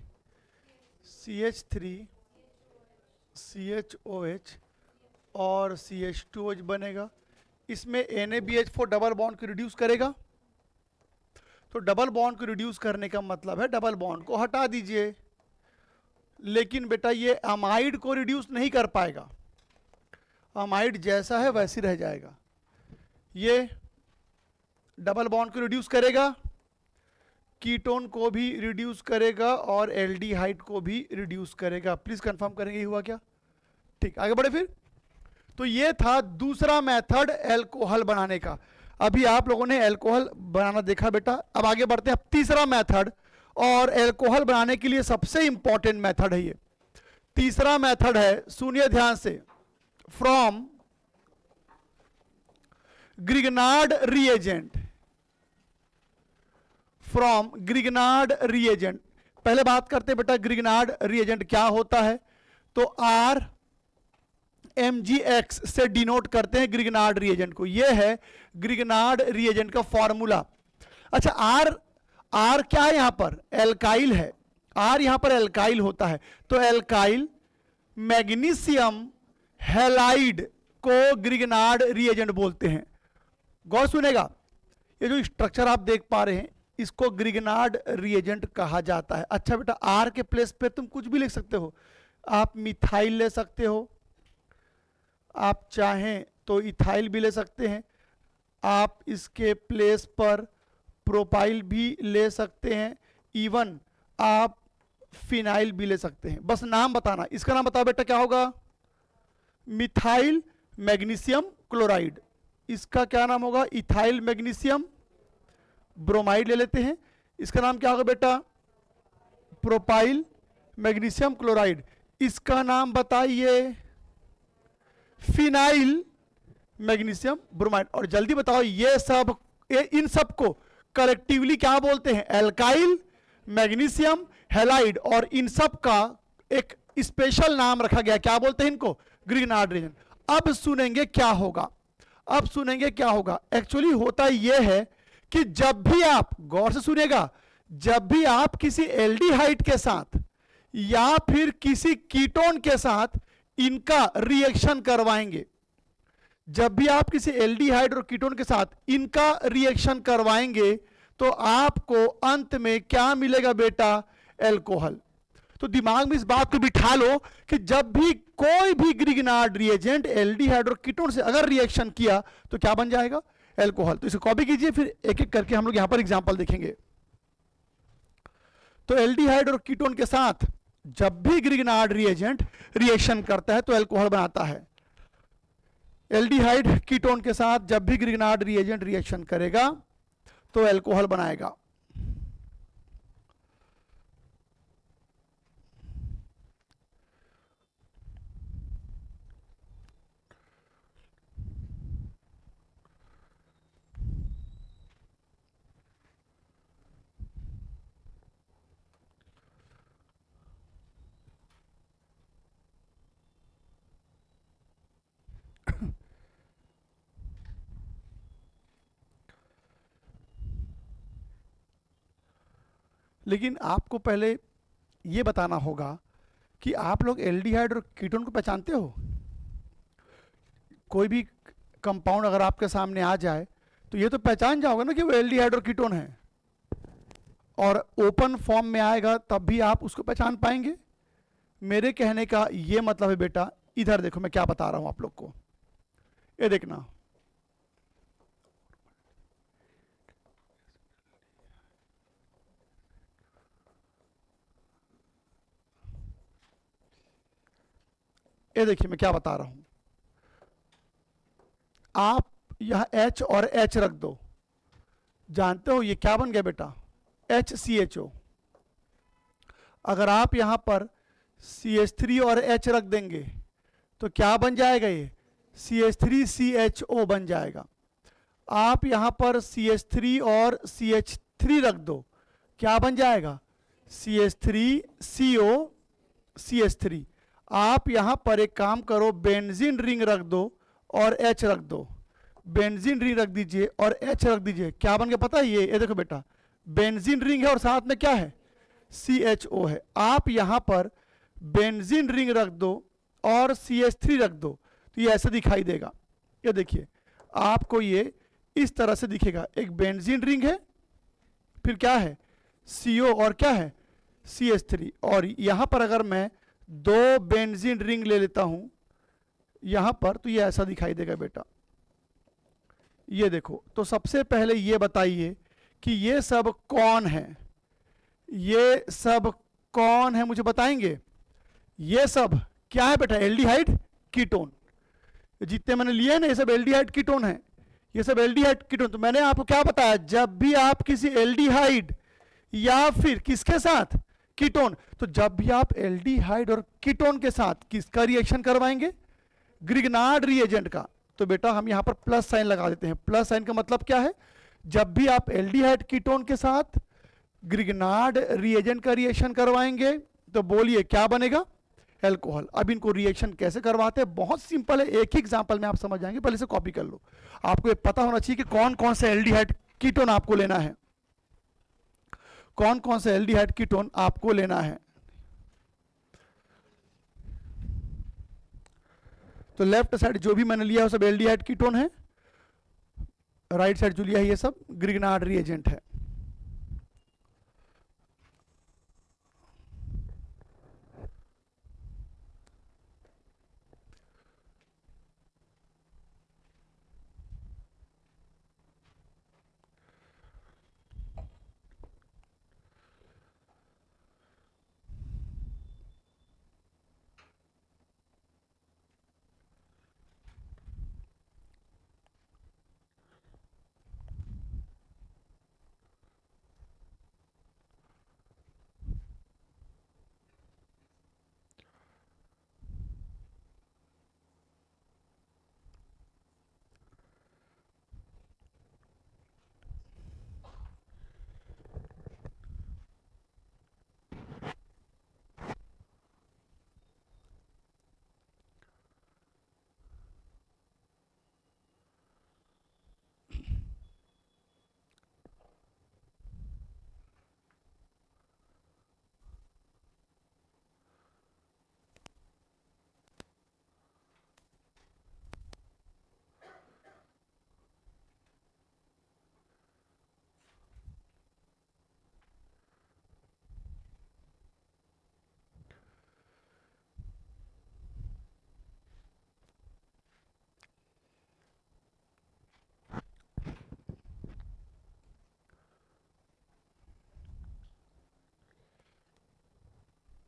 CH3 CHOH और CH2OH बनेगा, इसमें NaBH4 डबल बॉन्ड को रिड्यूस करेगा। तो डबल बॉन्ड को रिड्यूस करने का मतलब है डबल बॉन्ड को हटा दीजिए, लेकिन बेटा ये अमाइड को रिड्यूस नहीं कर पाएगा, अमाइड जैसा है वैसे रह जाएगा। ये डबल बॉन्ड को रिड्यूस करेगा, कीटोन को भी रिड्यूस करेगा और एल्डिहाइड को भी रिड्यूस करेगा। प्लीज कंफर्म करेंगे हुआ क्या? ठीक, आगे बढ़े फिर। तो ये था दूसरा मेथड एल्कोहल बनाने का। अभी आप लोगों ने एल्कोहल बनाना देखा बेटा, अब आगे बढ़ते हैं। अब तीसरा मेथड, और एल्कोहल बनाने के लिए सबसे इंपॉर्टेंट मेथड है ये। तीसरा मेथड है, सुनिए ध्यान से, from Grignard reagent. From Grignard reagent. पहले बात करते हैं बेटा ग्रिग्नार्ड रिएजेंट क्या होता है। तो RMgX से डिनोट करते हैं ग्रिग्नार्ड रिएजेंट को। यह है ग्रिग्नार्ड रिएजेंट का फॉर्मूला। अच्छा, R क्या है यहां पर? एल्काइल है। R यहां पर एल्काइल होता है, तो एल्काइल मैग्नीशियम हैलाइड को ग्रिग्नार्ड रिएजेंट बोलते हैं। गौर सुनेगा, ये जो स्ट्रक्चर आप देख पा रहे हैं इसको ग्रिग्नार्ड रिएजेंट कहा जाता है। अच्छा बेटा, R के प्लेस पे तुम कुछ भी लिख सकते हो, आप मिथाइल ले सकते हो, आप चाहें तो इथाइल भी ले सकते हैं, आप इसके प्लेस पर प्रोपाइल भी ले सकते हैं, इवन आप फिनाइल भी ले सकते हैं। बस नाम बताना, इसका नाम बताओ बेटा क्या होगा? Methyl magnesium chloride. इसका क्या नाम होगा? इथाइल मैग्नीशियम ब्रोमाइड ले लेते हैं, इसका नाम क्या होगा बेटा? Propyl magnesium chloride. इसका नाम बताइए? Phenyl magnesium bromide. और जल्दी बताओ इन सब को कलेक्टिवली क्या बोलते हैं? Alkyl magnesium halide. और इन सब का एक स्पेशल नाम रखा गया, क्या बोलते हैं इनको? Grignard reagent. अब सुनेंगे क्या होगा, अब सुनेंगे क्या होगा। एक्चुअली होता यह है कि जब भी आप, गौर से सुनेगा, जब भी आप किसी एल्डिहाइड के साथ या फिर किसी कीटोन के साथ इनका रिएक्शन करवाएंगे, जब भी आप किसी एल्डिहाइड और कीटोन के साथ इनका रिएक्शन करवाएंगे, तो आपको अंत में क्या मिलेगा बेटा? एल्कोहल। तो दिमाग में इस बात को बिठा लो कि जब भी कोई भी ग्रिग्नार्ड रिएजेंट एल्डिहाइड और कीटोन से अगर रिएक्शन किया तो क्या बन जाएगा? एल्कोहल। तो इसे कॉपी कीजिए, फिर एक एक करके हम लोग यहां पर एग्जांपल देखेंगे। तो एल्डिहाइड और कीटोन के साथ जब भी ग्रिग्नार्ड रिएजेंट रिएक्शन करता है तो एल्कोहल बनाता है। एल्डिहाइड कीटोन के साथ जब भी ग्रिग्नार्ड रिएजेंट रिएक्शन करेगा तो एल्कोहल बनाएगा। लेकिन आपको पहले यह बताना होगा कि आप लोग एल्डिहाइड और कीटोन को पहचानते हो। कोई भी कंपाउंड अगर आपके सामने आ जाए तो ये तो पहचान जाओगे ना कि वो एल्डिहाइड और कीटोन है, और ओपन फॉर्म में आएगा तब भी आप उसको पहचान पाएंगे। मेरे कहने का ये मतलब है बेटा, इधर देखो मैं क्या बता रहा हूं आप लोग को, ये देखना। ये देखिए मैं क्या बता रहा हूं, आप यह H और H रख दो, जानते हो ये क्या बन गया बेटा? HCHO। अगर आप यहां पर CH3 और H रख देंगे तो क्या बन जाएगा? ये CH3CHO बन जाएगा। आप यहां पर CH3 और CH3 रख दो, क्या बन जाएगा? CH3CO CH3। आप यहां पर एक काम करो, बेंजीन रिंग रख दो और H रख दो, बेंजीन रिंग रख दीजिए और H रख दीजिए, क्या बन गया पता है? ये देखो बेटा, बेंजीन रिंग है और साथ में क्या है? CHO है। आप यहां पर बेंजीन रिंग रख दो और CH3 रख दो तो ये ऐसे दिखाई देगा। ये देखिए आपको ये इस तरह से दिखेगा, एक बेंजीन रिंग है, फिर क्या है? CO और क्या है? CH3। और यहां पर अगर मैं दो बेंजीन रिंग ले लेता हूं यहां पर तो ये ऐसा दिखाई देगा बेटा। ये देखो, तो सबसे पहले ये बताइए कि ये सब कौन है? ये सब कौन है मुझे बताएंगे? ये सब क्या है बेटा? Aldehyde ketone. जितने मैंने लिए ना ये सब एल्डिहाइड कीटोन है, ये सब एल्डिहाइड कीटोन। तो मैंने आपको क्या बताया, जब भी आप किसी एल्डिहाइड या फिर किसके साथ? कीटोन, तो जब भी आप एल्डिहाइड और कीटोन के साथ किसका रिएक्शन करवाएंगे? ग्रिगनार्ड रिएजेंट का। तो बेटा हम यहां पर प्लस साइन लगा देते हैं। प्लस साइन का मतलब क्या है? जब भी आप एल्डिहाइड कीटोन के साथ ग्रिगनार्ड रिएजेंट का रिएक्शन करवाएंगे तो बोलिए क्या बनेगा? एल्कोहल। अब इनको रिएक्शन कैसे करवाते हैं? बहुत सिंपल है, एक ही एग्जांपल में आप समझ जाएंगे। पहले से कॉपी कर लो। आपको ये पता होना चाहिए कि कौन कौन से एल्डिहाइड कीटोन आपको लेना है, कौन कौन से एल्डिहाइड कीटोन आपको लेना है। तो लेफ्ट साइड जो भी मैंने लिया है वो सब एल्डिहाइड कीटोन है, राइट साइड जो लिया है ये सब ग्रिगनार्ड रिएजेंट है।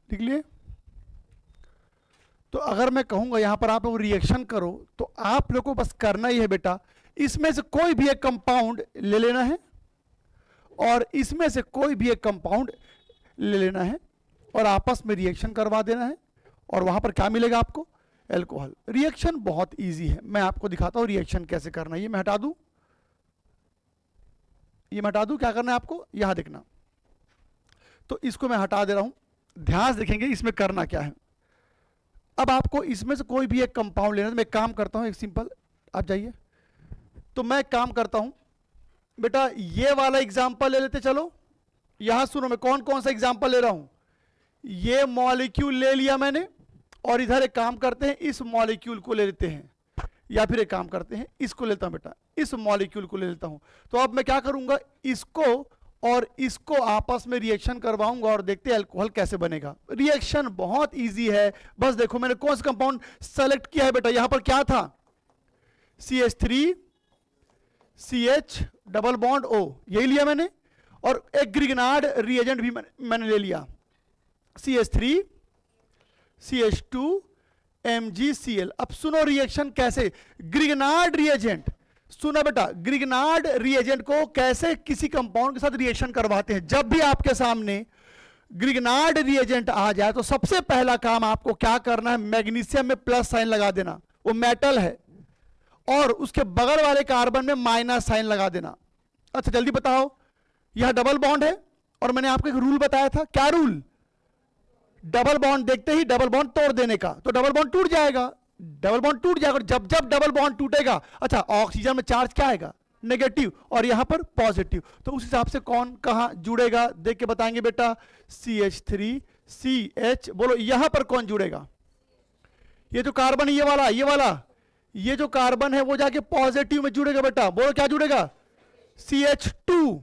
लिख लिए? तो अगर मैं कहूंगा यहां पर आप लोग रिएक्शन करो तो आप लोग को बस करना ही है बेटा, इसमें से कोई भी एक कंपाउंड ले लेना है और इसमें से कोई भी एक कंपाउंड ले लेना है और आपस में रिएक्शन करवा देना है और वहां पर क्या मिलेगा आपको? एल्कोहल। रिएक्शन बहुत इजी है, मैं आपको दिखाता हूं रिएक्शन कैसे करना है। ये मैं हटा दूं, ये मैं हटा दूं, क्या करना है आपको यहां देखना। तो इसको मैं हटा दे रहा हूं, ध्यान से देखेंगे इसमें करना क्या है। अब आपको इसमें से कोई भी एक कंपाउंड लेना है। तो मैं काम करता हूं एक सिंपल, आप जाइए। तो मैं काम करता हूं बेटा, ये वाला एग्जांपल ले लेते चलो। यहां सुनो, मैं कौन कौन सा एग्जांपल ले रहा हूं। ये मॉलिक्यूल ले लिया मैंने और इधर एक काम करते हैं, इस मॉलिक्यूल को ले लेते हैं, या फिर एक काम करते हैं इसको लेता हूं बेटा, इस मॉलिक्यूल को ले लेता हूं। तो अब मैं क्या करूंगा, इसको और इसको आपस में रिएक्शन करवाऊंगा और देखते हैं अल्कोहल कैसे बनेगा। रिएक्शन बहुत इजी है, बस देखो मैंने कौन सा कंपाउंड सेलेक्ट किया है बेटा। यहां पर क्या था? CH3 CH double bond O, यही लिया मैंने। और एक ग्रिगनार्ड रिएजेंट भी मैंने ले लिया, CH3 CH2 MgCl। अब सुनो रिएक्शन कैसे, ग्रिगनार्ड रिएजेंट, सुना बेटा, ग्रिगनार्ड रिएजेंट को कैसे किसी कंपाउंड के साथ रिएक्शन करवाते हैं। जब भी आपके सामने ग्रिगनार्ड रिएजेंट आ जाए तो सबसे पहला काम आपको क्या करना है, मैग्नीशियम में प्लस साइन लगा देना, वो मेटल है, और उसके बगल वाले कार्बन में माइनस साइन लगा देना। अच्छा जल्दी बताओ, यह डबल बॉन्ड है और मैंने आपको एक रूल बताया था, क्या रूल? डबल बॉन्ड देखते ही डबल बॉन्ड तोड़ देने का, तो डबल बॉन्ड टूट जाएगा, डबल बॉन्ड टूट जाएगा। जब जब डबल बॉन्ड टूटेगा, अच्छा ऑक्सीजन में चार्ज क्या आएगा? नेगेटिव, और यहां पर पॉजिटिव। तो उस हिसाब से कौन कहां जुड़ेगा देख के बताएंगे बेटा। CH3CH, बोलो यहां पर कौन जुड़ेगा? ये जो कार्बन, ये वाला, ये जो कार्बन है वो जाके पॉजिटिव में जुड़ेगा बेटा। बोलो क्या जुड़ेगा? CH2,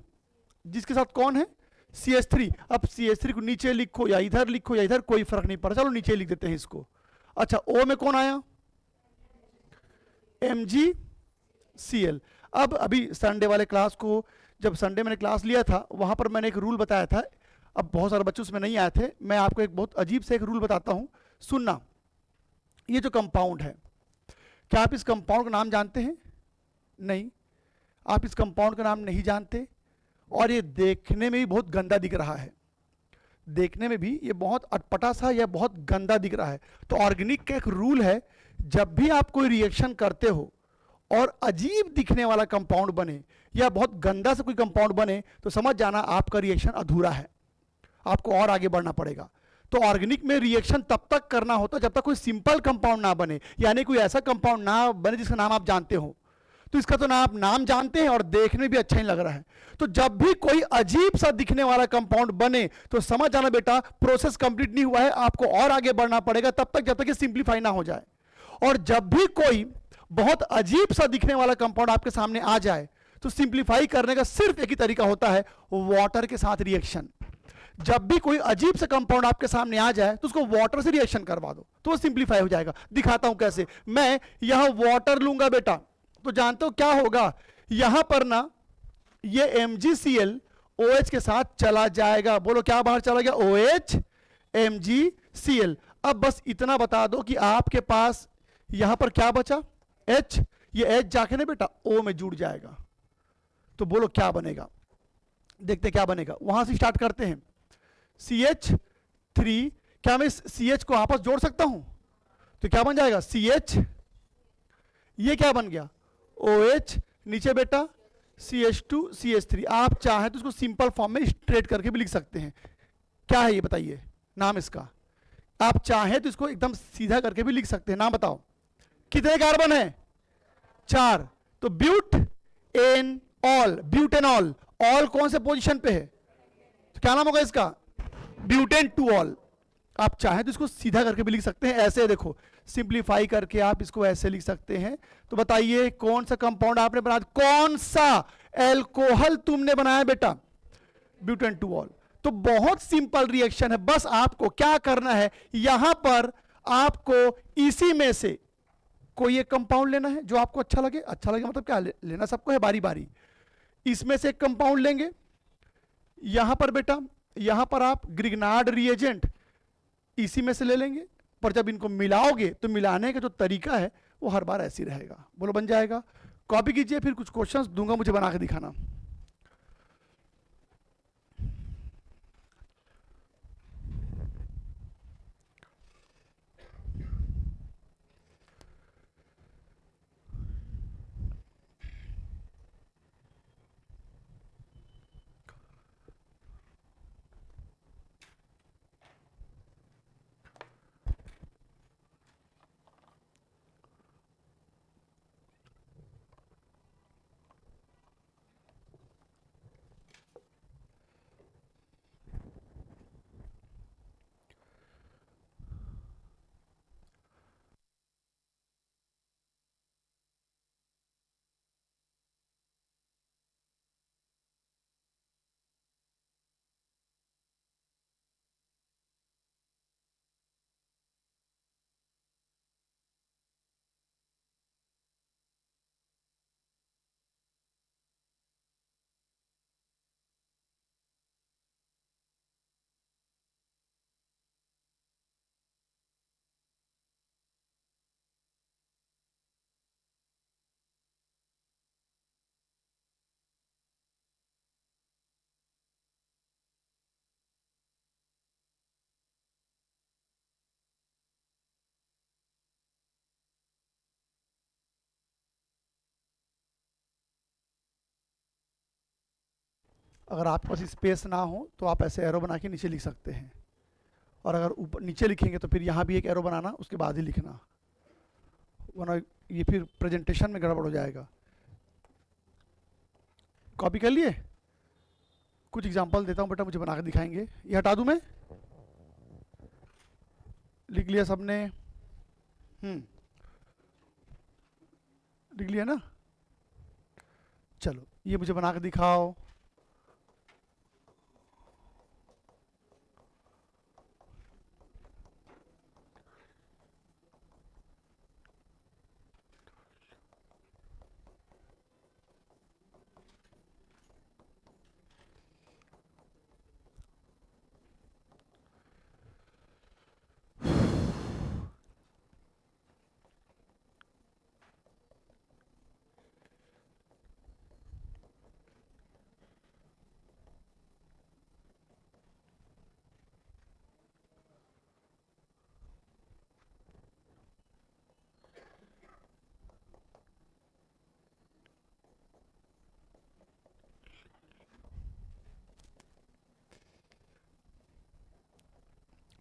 जिसके साथ कौन है? CH3। अब CH3 को नीचे लिखो या इधर लिखो या इधर, कोई फर्क नहीं पड़ता, चलो नीचे लिख देते हैं इसको। अच्छा, O में कौन आया? MgCl। अब अभी संडे वाले क्लास को, जब संडे मैंने क्लास लिया था, वहां पर मैंने एक रूल बताया था। अब बहुत सारे बच्चे उसमें नहीं आए थे, मैं आपको एक बहुत अजीब से एक रूल बताता हूं, सुनना। ये जो कंपाउंड है, क्या आप इस कंपाउंड का नाम जानते हैं? नहीं, आप इस कंपाउंड का नाम नहीं जानते, और ये देखने में भी बहुत गंदा दिख रहा है। देखने में भी ये बहुत अटपटा सा या बहुत गंदा दिख रहा है। तो ऑर्गेनिक का एक रूल है, जब भी आप कोई रिएक्शन करते हो और अजीब दिखने वाला कंपाउंड बने या बहुत गंदा से कोई कंपाउंड बने, तो समझ जाना आपका रिएक्शन अधूरा है, आपको और आगे बढ़ना पड़ेगा। तो ऑर्गेनिक में रिएक्शन तब तक करना होता जब तक कोई सिंपल कंपाउंड ना बने, यानी कोई ऐसा कंपाउंड ना बने जिसका नाम आप जानते हो। तो इसका तो ना आप नाम जानते हैं और देखने में भी अच्छा ही लग रहा है। तो जब भी कोई अजीब सा दिखने वाला कंपाउंड बने, तो समझ जाना बेटा प्रोसेस कंप्लीट नहीं हुआ है, आपको और आगे बढ़ना पड़ेगा तब तक जब तक ये सिंप्लीफाई ना हो जाए। और जब भी कोई बहुत अजीब सा दिखने वाला कंपाउंड आपके सामने आ जाए, तो सिंप्लीफाई करने का सिर्फ एक ही तरीका होता है, वाटर के साथ रिएक्शन। जब भी कोई अजीब सा कंपाउंड आपके सामने आ जाए, तो उसको वाटर से रिएक्शन करवा दो, तो वो सिंप्लीफाई हो जाएगा। दिखाता हूं कैसे। मैं यहां वाटर लूंगा बेटा, तो जानते हो क्या होगा? यहां पर ना ये MgCl OH के साथ चला जाएगा। बोलो क्या बाहर चला गया? OH MgCl। अब बस इतना बता दो कि आपके पास यहां पर क्या बचा? H। ये H जाके ना बेटा O में जुड़ जाएगा। तो बोलो क्या बनेगा? देखते क्या बनेगा, वहां से स्टार्ट करते हैं। CH3, क्या मैं इस CH को आपस जोड़ सकता हूं? तो क्या बन जाएगा? CH, ये क्या बन गया? OH, नीचे बेटा CH2 CH3। आप चाहें तो इसको सिंपल फॉर्म में स्ट्रेट करके भी लिख सकते हैं। क्या है ये बताइए नाम इसका? आप चाहें तो इसको एकदम सीधा करके भी लिख सकते हैं। नाम बताओ। कितने कार्बन है? 4। तो butanol, butanol. Ol कौन से पोजीशन पे है? तो क्या नाम होगा इसका? Butane two all. आप चाहें तो इसको सीधा करके भी लिख सकते हैं, ऐसे देखो सिंप्लीफाई करके आप इसको ऐसे लिख सकते हैं। तो बताइए कौन सा कंपाउंड आपने बनाया? कौन सा एल्कोहल तुमने बनाया बेटा? Butane two all. तो बहुत सिंपल रिएक्शन है, बस आपको क्या करना है, यहां पर आपको इसी में से कोई एक कंपाउंड लेना है जो आपको अच्छा लगे। अच्छा लगे मतलब क्या लेना सबको है बारी बारी। इसमें से एक कंपाउंड लेंगे, यहां पर बेटा, यहां पर आप ग्रिग्नार्ड रिएजेंट इसी में से ले लेंगे, पर जब इनको मिलाओगे तो मिलाने का जो तरीका है वो हर बार ऐसे ही रहेगा। बोलो बन जाएगा? कॉपी कीजिए, फिर कुछ क्वेश्चंस दूंगा, मुझे बना के दिखाना। अगर आपके पास स्पेस ना हो तो आप ऐसे एरो बना के नीचे लिख सकते हैं, और अगर ऊपर नीचे लिखेंगे तो फिर यहाँ भी एक एरो बनाना, उसके बाद ही लिखना, वरना ये फिर प्रेजेंटेशन में गड़बड़ हो जाएगा। कॉपी कर लिए? कुछ एग्जांपल देता हूँ बेटा, मुझे बना के दिखाएंगे। ये हटा दूँ मैं? लिख लिया सबने? लिख लिया ना? चलो ये मुझे बना के दिखाओ।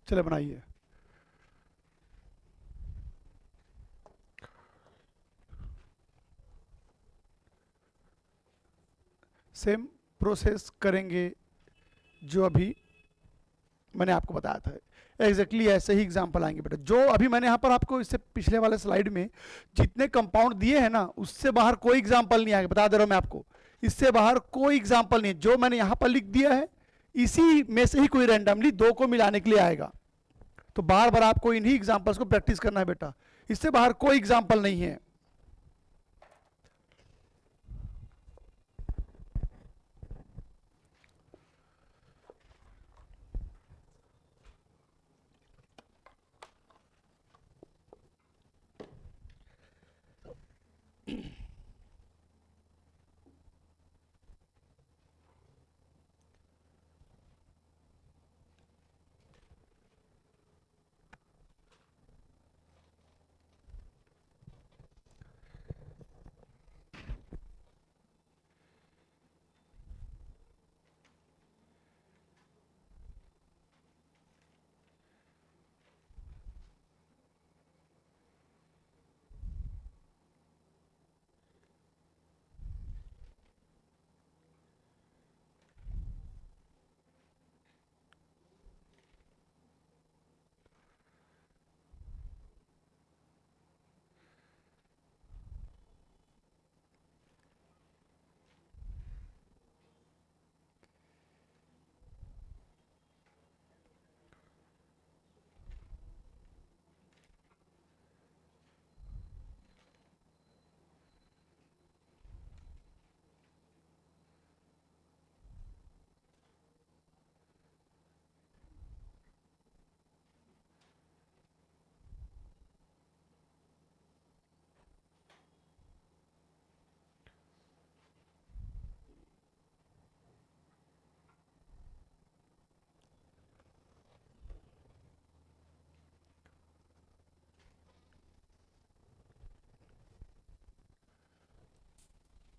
चले बनाइए। सेम प्रोसेस करेंगे जो अभी मैंने आपको बताया था, एग्जैक्टली ऐसे ही एग्जांपल आएंगे बेटा। जो अभी मैंने यहाँ पर आपको इससे पिछले वाले स्लाइड में जितने कंपाउंड दिए हैं ना, उससे बाहर कोई एग्जांपल नहीं आएगा, बता दे रहा हूँ मैं आपको। इससे बाहर कोई एग्जांपल नहीं है। जो मैंने यहाँ पर लिख दिया है इसी में से ही कोई रैंडमली दो को मिलाने के लिए आएगा। तो बार बार आपको इन्हीं एग्जाम्पल्स को प्रैक्टिस करना है बेटा, इससे बाहर कोई एग्जाम्पल नहीं है।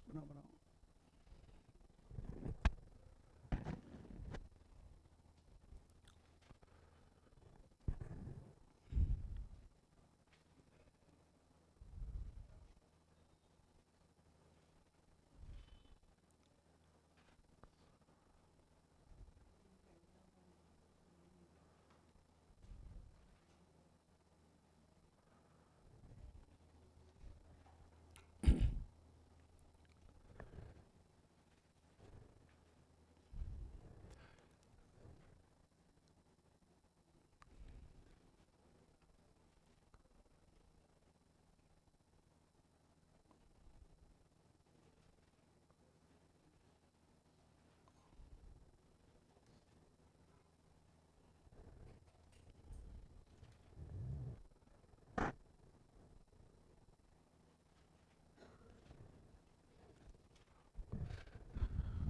बनाओ बनाओ।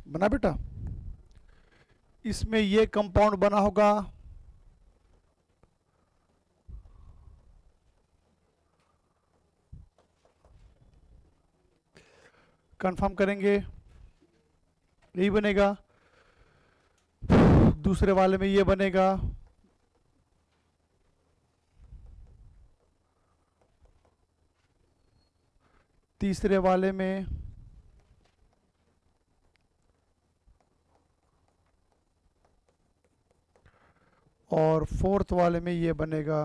बना बेटा? इसमें ये कंपाउंड बना होगा, कंफर्म करेंगे, यही बनेगा। दूसरे वाले में ये बनेगा, तीसरे वाले में और फोर्थ वाले में ये बनेगा।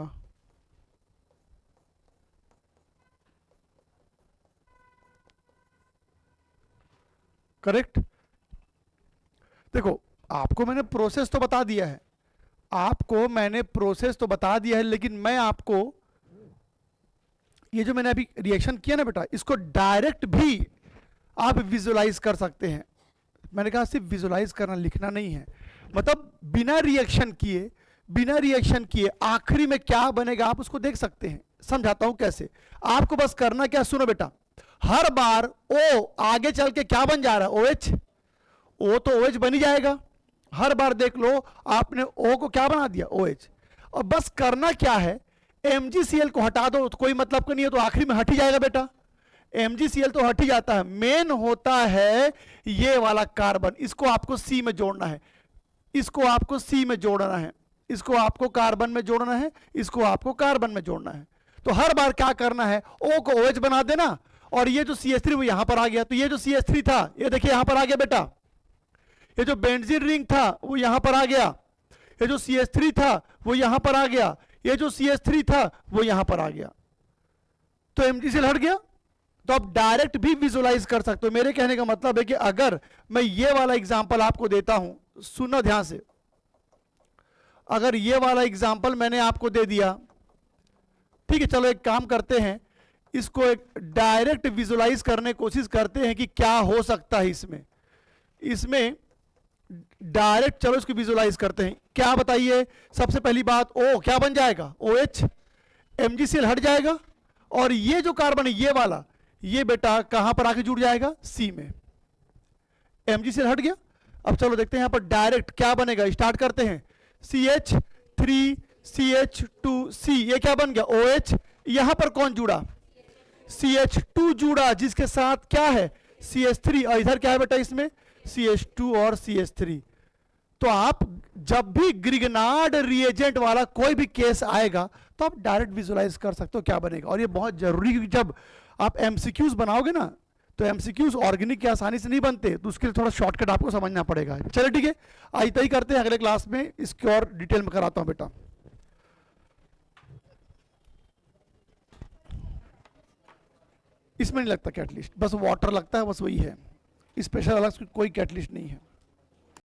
करेक्ट। देखो आपको मैंने प्रोसेस तो बता दिया है, आपको मैंने प्रोसेस तो बता दिया है, लेकिन मैं आपको ये जो मैंने अभी रिएक्शन किया ना बेटा, इसको डायरेक्ट भी आप विजुलाइज कर सकते हैं। मैंने कहा सिर्फ विजुलाइज करना, लिखना नहीं है, मतलब बिना रिएक्शन किए आखिरी में क्या बनेगा आप उसको देख सकते हैं। समझाता हूं कैसे। आपको बस करना क्या, सुनो बेटा, हर बार ओ आगे चल के क्या बन जा रहा है, OH, ओ तो OH बन ही जाएगा। हर बार देख लो आपने O को क्या बना दिया, OH। और बस करना क्या है, MgCl को हटा दो तो कोई मतलब का नहीं है, तो आखिरी में हट ही जाएगा बेटा। MgCl तो हट ही जाता है, मेन होता है ये वाला कार्बन, इसको आपको C में जोड़ना है, इसको आपको C में जोड़ना है, इसको आपको कार्बन में जोड़ना है, इसको आपको कार्बन में जोड़ना है। तो हर बार क्या करना है, O को OH बना देना, और ये जो CH3 वो यहां पर आ गया, तो ये जो CH3 था ये देखिए यहां पर आ गया बेटा, ये जो बेंजीन रिंग था वो यहां पर आ गया, ये जो CH3 था वो यहां पर आ गया, ये जो CH3 था वो यहां पर आ गया, तो MgCl हट गया। तो आप डायरेक्ट भी विजुलाइज कर सकते हो। मेरे कहने का मतलब है कि अगर मैं ये वाला एग्जांपल आपको देता हूं, सुनना ध्यान से, अगर ये वाला एग्जांपल मैंने आपको दे दिया, ठीक है, चलो एक काम करते हैं, इसको एक डायरेक्ट विजुलाइज करने की कोशिश करते हैं कि क्या हो सकता है इसमें डायरेक्ट। चलो इसको विजुलाइज करते हैं, क्या बताइए। सबसे पहली बात, O क्या बन जाएगा, OH, MgCl हट जाएगा, और ये जो कार्बन है ये वाला, ये बेटा कहां पर आके जुड़ जाएगा, C में। MgCl हट गया। अब चलो देखते हैं यहां पर डायरेक्ट क्या बनेगा, स्टार्ट करते हैं। CH3 CH2C, ये क्या बन गया, OH। यहां पर कौन जुड़ा, CH2 जुड़ा, जिसके साथ क्या है, CH3, और इधर क्या है बेटा इसमें, CH2 और CH3। तो आप जब भी ग्रिगनार्ड रिएजेंट वाला कोई भी केस आएगा तो आप डायरेक्ट विजुलाइज कर सकते हो क्या बनेगा। और ये बहुत जरूरी है, क्योंकि जब आप MCQs बनाओगे ना, तो MCQs ऑर्गेनिक के आसानी से नहीं बनते, तो उसके लिए थोड़ा शॉर्टकट आपको समझना पड़ेगा। चलिए ठीक है, आइए ही करते हैं, अगले क्लास में इसकी और डिटेल में कराता हूं बेटा। इसमें नहीं लगता कैटलिस्ट, बस वाटर लगता है, बस वही है, स्पेशल अलग कोई कैटलिस्ट नहीं है।